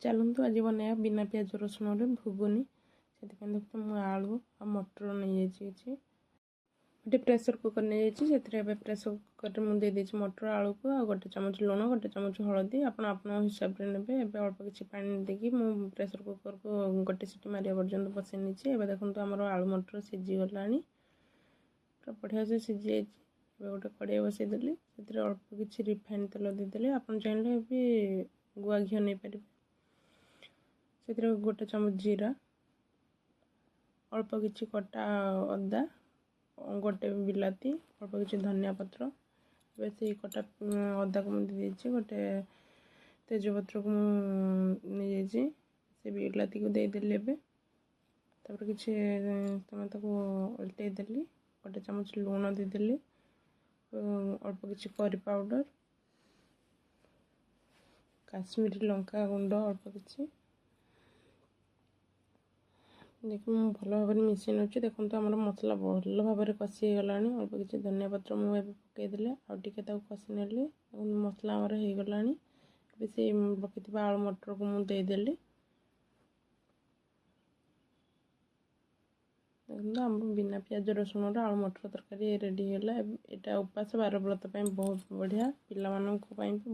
चलतु आज बनया बिना प्याज रसुण भुगुनी से देखते मुझे आलू आ मटर नहीं जाइए गोटे प्रेसर कुकर नहीं जाइए प्रेसर कुकर में मुझे मटर आलू को आ गोटे चामच लुण गोटे चामच हलदी आपण हिसाब से ने अल्प किसी पानी देकी मुझे प्रेसर कुकर को गोटे सीटी मारिया पर्यटन बसई नहीं देखो आम आलू मटर सीझीगला पूरा बढ़िया से सीझी जाइए गोटे कड़े बसईदेली से अल्प किसी रिफाइन तेल देदेली आप चाहिए भी गुआ घी नहीं पारे से गोटे चामच जीरा अल्प किसी कटा अदा गोटे बिलाती अल्प किसी धनिया पत्र से कटा अदा को मुझे गोटे तेजपत्र को नहीं से बिलाती को देदेली तापर किसी टमाटो को उल्टेदेली गोटे चामच लुण देदेली अल्प किसी करी पाउडर काश्मीरी लंका गुंड अल्प किसी देख भल भाव मिसई नौ देखो आम मसला भल भाव कषि गला अल्प किसी धनिया पत्र मुझे पकईदेले आगे कषि नेली मसला आमर हो गला से पकई आलू मटर को मुझे देदेली देखो आम बिना प्याज रसुण आलू मटर तरकारी रेडी है। यहाँ उपास 12 व्रत बहुत बढ़िया पिला